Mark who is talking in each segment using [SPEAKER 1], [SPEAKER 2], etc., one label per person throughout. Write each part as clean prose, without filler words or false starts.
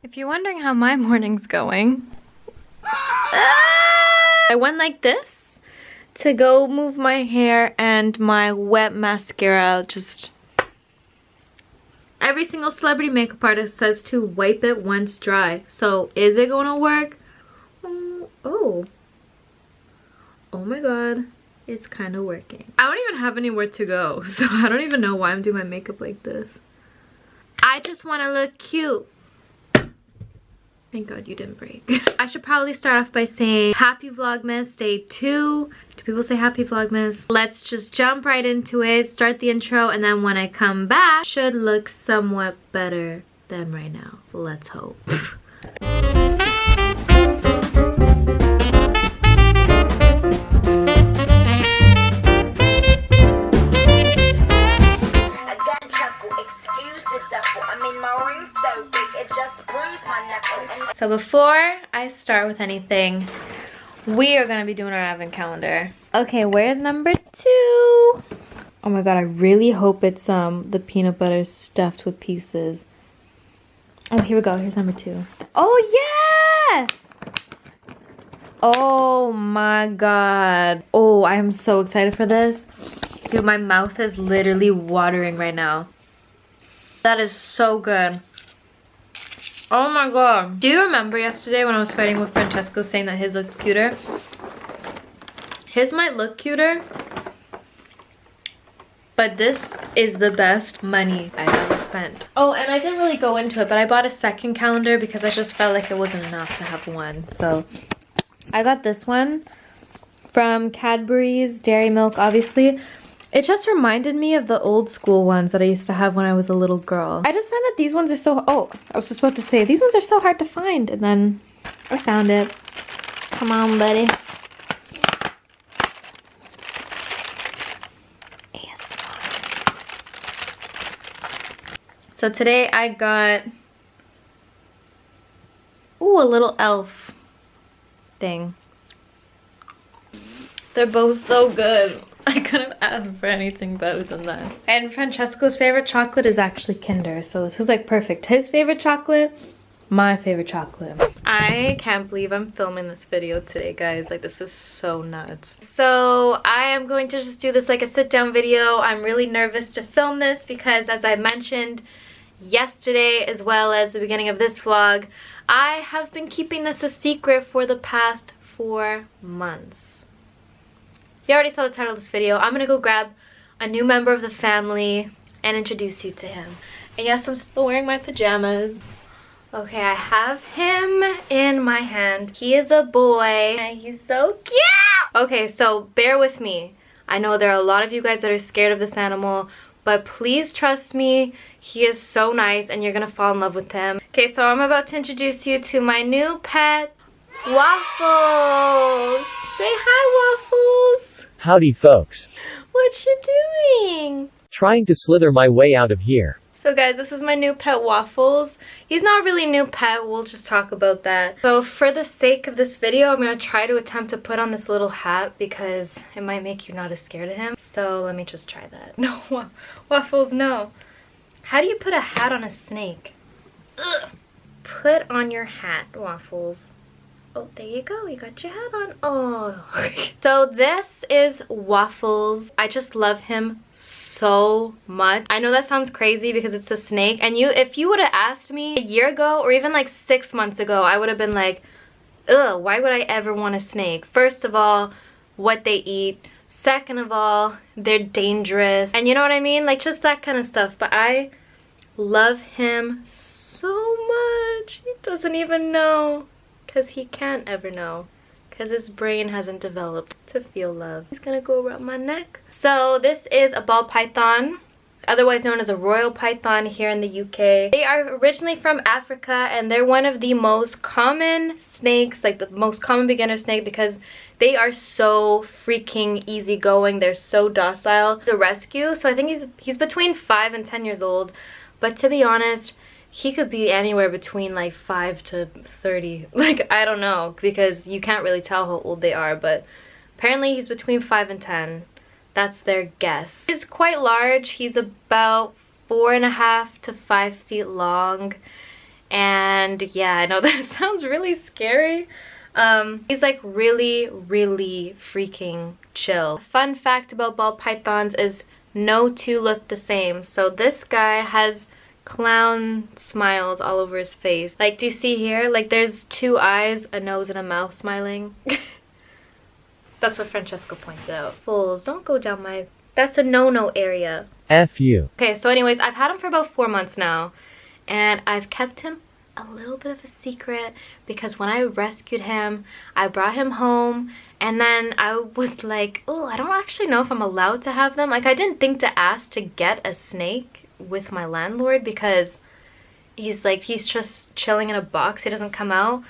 [SPEAKER 1] If you're wondering how my morning's going, I went like this to go move my hair, and my wet mascara just... Every single celebrity makeup artist says to wipe it once dry. So is it gonna work? Oh my god, it's kind of working. I don't even have anywhere to go, so I don't even know why I'm doing my makeup like this. I just want to look cute. Thank god you didn't break. I should probably start off by saying happy Vlogmas day 2. Do people say happy Vlogmas? Let's just jump right into it, start the intro, and then when I come back, should look somewhat better than right now. Let's hope. So before I start with anything, we are gonna be doing our advent calendar. Okay, where's number 2? Oh my god, I really hope it's the peanut butter stuffed with pieces. Oh, here we go. Here's number 2. Oh yes! Oh my god. Oh, I am so excited for this. Dude, my mouth is literally watering right now. That is so good. Oh my god. Do you remember yesterday when I was fighting with Francesco saying that his looked cuter? His might look cuter, but this is the best money I've ever spent. Oh, and I didn't really go into it, but I bought a second calendar because I just felt like it wasn't enough to have one. So I got this one from Cadbury's Dairy Milk, obviously. It just reminded me of the old school ones that I used to have when I was a little girl. I just find that these ones are so... Oh, I was just about to say, these ones are so hard to find. And then I found it. Come on, buddy. ASMR. So today I got... Ooh, a little elf thing. They're both so good. I couldn't ask for anything better than that. And Francesco's favorite chocolate is actually Kinder, so this is like perfect. His favorite chocolate, my favorite chocolate. I can't believe I'm filming this video today, guys. Like, this is so nuts. So I am going to just do this like a sit down video. I'm really nervous to film this because, as I mentioned yesterday as well as the beginning of this vlog, I have been keeping this a secret for the past 4 months. You already saw the title of this video. I'm gonna go grab a new member of the family and introduce you to him. And yes, I'm still wearing my pajamas. Okay, I have him in my hand. He is a boy and he's so cute. Okay, so bear with me. I know there are a lot of you guys that are scared of this animal, but please trust me. He is so nice and you're gonna fall in love with him. Okay, so I'm about to introduce you to my new pet, Waffles. Say hi, Waffles.
[SPEAKER 2] Howdy folks.
[SPEAKER 1] What you doing?
[SPEAKER 2] Trying to slither my way out of here.
[SPEAKER 1] So guys, this is my new pet, Waffles. He's not really a new pet, we'll just talk about that. So for the sake of this video, I'm gonna try to attempt to put on this little hat because it might make you not as scared of him. So let me just try that. No, Waffles, no. How do you put a hat on a snake? Ugh. Put on your hat, Waffles. Oh, there you go. You got your hat on. Oh. So this is Waffles. I just love him so much. I know that sounds crazy because it's a snake. And if you would have asked me a year ago or even like 6 months ago, I would have been like, ugh, why would I ever want a snake? First of all, what they eat. Second of all, they're dangerous. And you know what I mean? Like just that kind of stuff. But I love him so much. He doesn't even know. Because he can't ever know, because his brain hasn't developed to feel love. He's gonna go around my neck. So this is a ball python, otherwise known as a royal python here in the UK. They are originally from Africa and they're one of the most common snakes, like the most common beginner snake, because they are so freaking easygoing. They're so docile. The rescue, so I think he's between 5 and 10 years old, but to be honest, he could be anywhere between like 5 to 30. Like, I don't know, because you can't really tell how old they are, but apparently he's between 5 and 10. That's their guess. He's quite large. He's about 4.5 to 5 feet long. And yeah, I know that sounds really scary. He's like really freaking chill. Fun fact about ball pythons is no two look the same. So this guy has clown smiles all over his face. Like, do you see here? Like, there's two eyes, a nose, and a mouth smiling. That's what Francesco pointed out. Fools, don't go down my... That's a no-no area.
[SPEAKER 2] F you.
[SPEAKER 1] Okay, so anyways, I've had him for about 4 months now. And I've kept him a little bit of a secret because when I rescued him, I brought him home. And then I was like, oh, I don't actually know if I'm allowed to have them. Like, I didn't think to ask to get a snake with my landlord because he's just chilling in a box. He doesn't come out.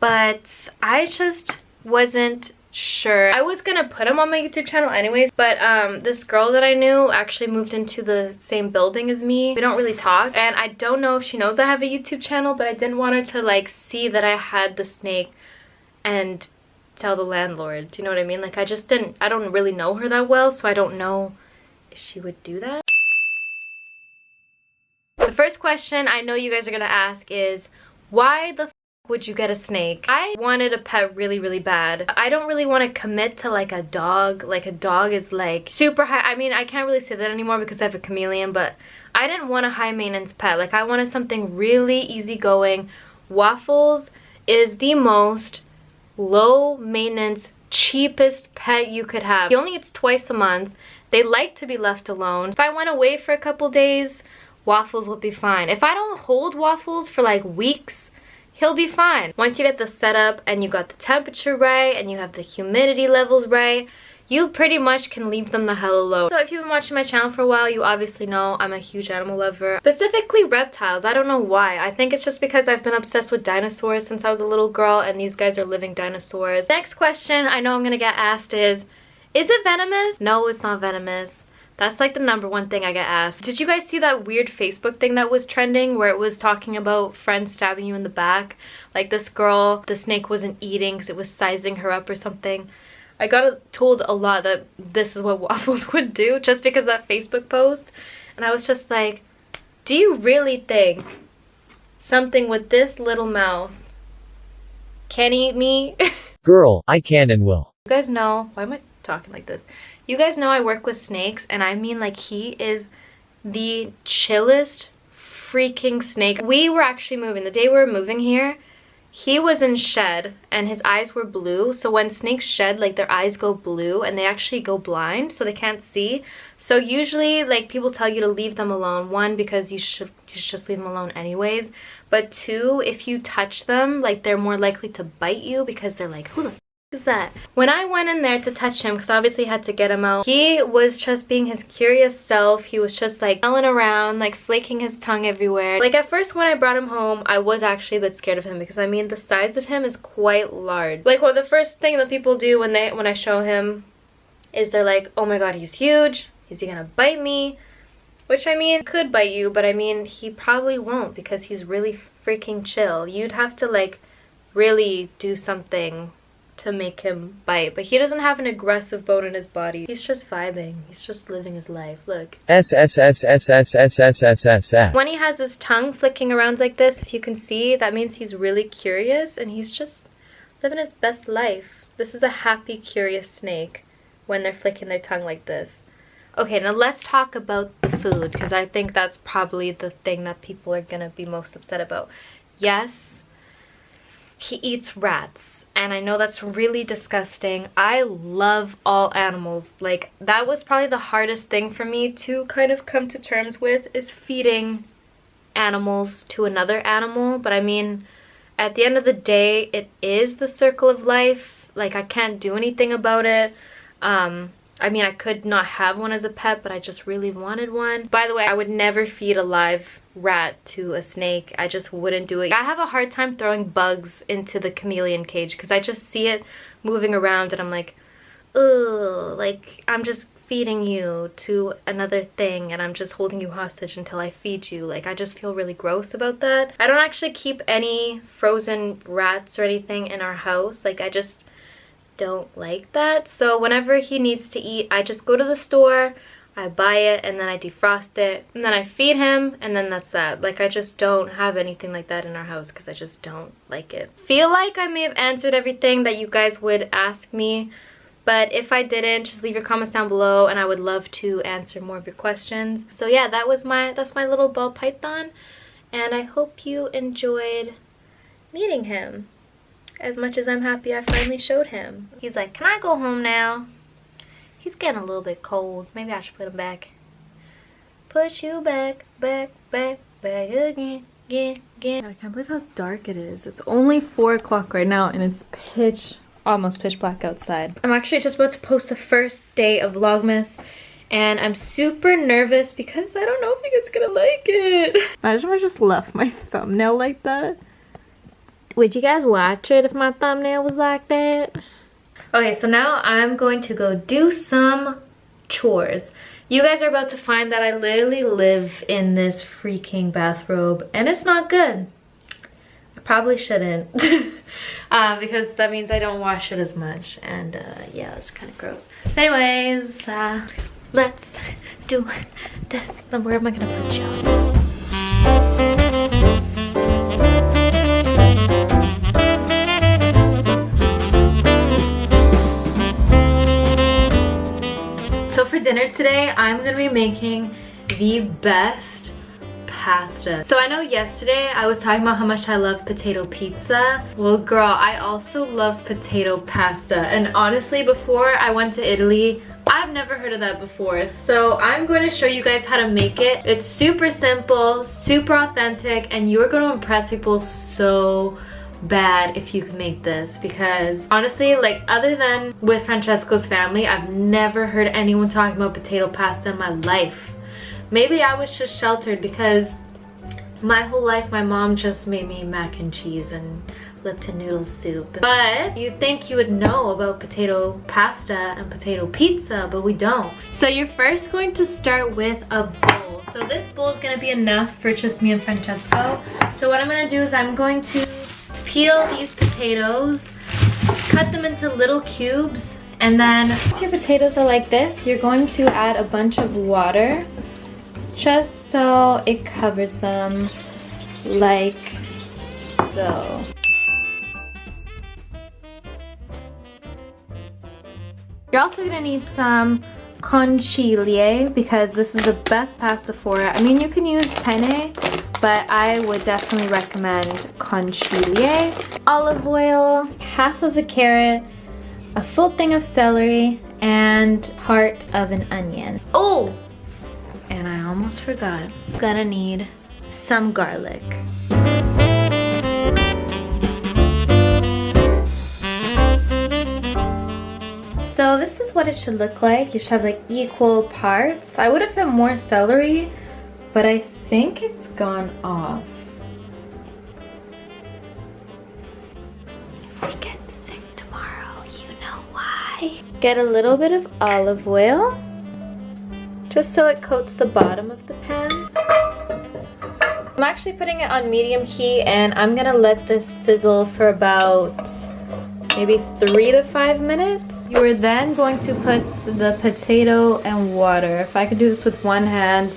[SPEAKER 1] But I just wasn't sure. I was gonna put him on my YouTube channel anyways, but this girl that I knew actually moved into the same building as me. We don't really talk, and I don't know if she knows I have a YouTube channel, but I didn't want her to like see that I had the snake and tell the landlord. Do you know what I mean? Like, I don't really know her that well, so I don't know if she would do that. The first question I know you guys are gonna ask is, why the f would you get a snake? I wanted a pet really bad. I don't really want to commit to like a dog. Like, a dog is like super high. I mean, I can't really say that anymore because I have a chameleon, but I didn't want a high maintenance pet. Like, I wanted something really easygoing. Waffles is the most low maintenance, cheapest pet you could have. He only eats twice a month. They like to be left alone. If I went away for a couple days, Waffles will be fine. If I don't hold Waffles for like weeks, he'll be fine. Once you get the setup and you got the temperature right and you have the humidity levels right, you pretty much can leave them the hell alone. So if you've been watching my channel for a while, you obviously know I'm a huge animal lover. Specifically reptiles. I don't know why. I think it's just because I've been obsessed with dinosaurs since I was a little girl, and these guys are living dinosaurs. Next question I know I'm gonna get asked is it venomous? No, it's not venomous. That's like the #1 thing I get asked. Did you guys see that weird Facebook thing that was trending where it was talking about friends stabbing you in the back? Like, this girl, the snake wasn't eating because it was sizing her up or something. I got told a lot that this is what Waffles would do just because of that Facebook post. And I was just like, do you really think something with this little mouth can eat me?
[SPEAKER 2] Girl, I can and will.
[SPEAKER 1] You guys know, why am I talking like this? You guys know I work with snakes, and I mean, like, he is the chillest freaking snake. We were actually moving. The day we were moving here, he was in shed and his eyes were blue. So when snakes shed, like, their eyes go blue and they actually go blind, so they can't see. So usually, like, people tell you to leave them alone. 1, because you should just leave them alone anyways. But 2, if you touch them, like, they're more likely to bite you because they're like, who the is that? When I went in there to touch him, because obviously I had to get him out, he was just being his curious self. He was just like smelling around, like flaking his tongue everywhere. Like, at first when I brought him home, I was actually a bit scared of him because, I mean, the size of him is quite large. Like, well, the first thing that people do when I show him is they're like, oh my god, he's huge. Is he gonna bite me? Which, I mean, could bite you, but I mean, he probably won't because he's really freaking chill. You'd have to like really do something to make him bite, but he doesn't have an aggressive bone in his body. He's just vibing. He's just living his life. Look.
[SPEAKER 2] S.
[SPEAKER 1] When he has his tongue flicking around like this, if you can see, that means he's really curious and he's just living his best life. This is a happy, curious snake when they're flicking their tongue like this. Okay, now let's talk about the food, because I think that's probably the thing that people are gonna be most upset about. Yes, he eats rats. And I know that's really disgusting. I love all animals. Like, that was probably the hardest thing for me to kind of come to terms with, is feeding animals to another animal. But I mean, at the end of the day, it is the circle of life. Like, I can't do anything about it. I mean, I could not have one as a pet, but I just really wanted one. By the way, I would never feed a live rat to a snake. I just wouldn't do it. I have a hard time throwing bugs into the chameleon cage because I just see it moving around and I'm like, ugh, like, I'm just feeding you to another thing and I'm just holding you hostage until I feed you. Like, I just feel really gross about that. I don't actually keep any frozen rats or anything in our house. Like, I just don't like that. So whenever he needs to eat, I just go to the store, I buy it and then I defrost it and then I feed him, and then that's that. Like, I just don't have anything like that in our house because I just don't like it. Feel like I may have answered everything that you guys would ask me, but if I didn't, just leave your comments down below and I would love to answer more of your questions. So yeah, that's my little ball python, and I hope you enjoyed meeting him as much as I'm happy I finally showed him. He's like, can I go home now? He's getting a little bit cold. Maybe I should put him back. Put you back, back, back, back again, again, again. I can't believe how dark it is. It's only 4 o'clock right now and it's almost pitch black outside. I'm actually just about to post the first day of Vlogmas and I'm super nervous because I don't know if you guys gonna like it. Imagine if I just left my thumbnail like that. Would you guys watch it if my thumbnail was like that? Okay, so now I'm going to go do some chores. You guys are about to find that I literally live in this freaking bathrobe and it's not good. I probably shouldn't because that means I don't wash it as much, and yeah, it's kind of gross. Anyways, let's do this. Then where am I gonna put y'all? For dinner today, I'm gonna be making the best pasta. So I know yesterday I was talking about how much I love potato pizza. Well girl, I also love potato pasta, and honestly before I went to Italy, I've never heard of that before. So I'm going to show you guys how to make it. It's super simple, super authentic, and you're going to impress people so bad if you can make this, because honestly, like, other than with Francesco's family, I've never heard anyone talking about potato pasta in my life. Maybe I was just sheltered because my whole life my mom just made me mac and cheese and Lipton noodle soup. But you'd think you would know about potato pasta and potato pizza, but we don't. So you're first going to start with a bowl. So this bowl is going to be enough for just me and Francesco. So what I'm going to do is I'm going to peel these potatoes, cut them into little cubes, and then once your potatoes are like this, you're going to add a bunch of water just so it covers them like so. You're also gonna need some conchiglie because this is the best pasta for it. I mean, you can use penne, but I would definitely recommend conchiglie. Olive oil, half of a carrot, a full thing of celery, and part of an onion. Oh! And I almost forgot. Gonna need some garlic. So this is what it should look like. You should have like equal parts. I would have put more celery, but I think it's gone off. If we get sick tomorrow, you know why. Get a little bit of olive oil, just so it coats the bottom of the pan. I'm actually putting it on medium heat and I'm gonna let this sizzle for about maybe 3 to 5 minutes. You are then going to put the potato and water. If I could do this with one hand.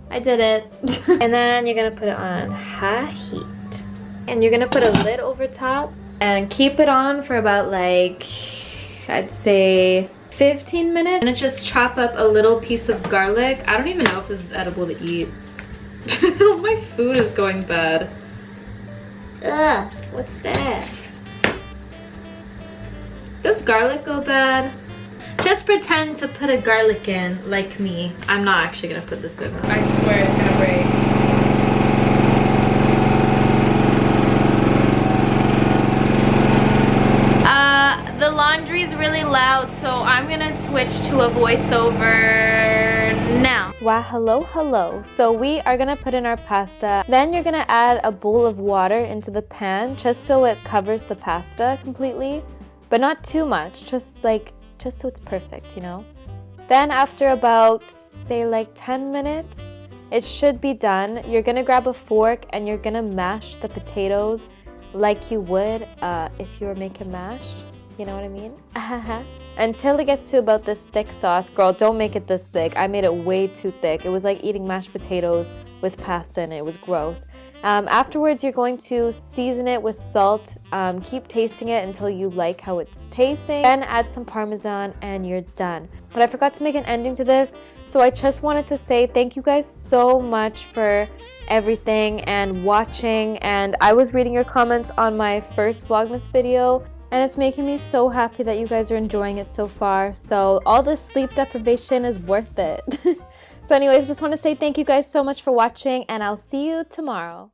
[SPEAKER 1] I did it. And then you're gonna put it on high heat. And you're gonna put a lid over top and keep it on for about, like, I'd say 15 minutes. And just chop up a little piece of garlic. I don't even know if this is edible to eat. My food is going bad. Ugh, what's that? Does garlic go bad? Just pretend to put a garlic in, like me. I'm not actually gonna put this in. I swear it's gonna break. The laundry's really loud, so I'm gonna switch to a voiceover now. Wow, hello. So we are gonna put in our pasta. Then you're gonna add a bowl of water into the pan just so it covers the pasta completely, but not too much, just so it's perfect, you know? Then after about, say, like 10 minutes, it should be done. You're gonna grab a fork and you're gonna mash the potatoes like you would if you were making mash. You know what I mean? Until it gets to about this thick sauce. Girl, don't make it this thick. I made it way too thick. It was like eating mashed potatoes with pasta in it. It was gross. Afterwards, you're going to season it with salt. Keep tasting it until you like how it's tasting. Then add some Parmesan and you're done. But I forgot to make an ending to this, so I just wanted to say thank you guys so much for everything and watching. And I was reading your comments on my first Vlogmas video, and it's making me so happy that you guys are enjoying it so far. So all this sleep deprivation is worth it. So anyways, just want to say thank you guys so much for watching, and I'll see you tomorrow.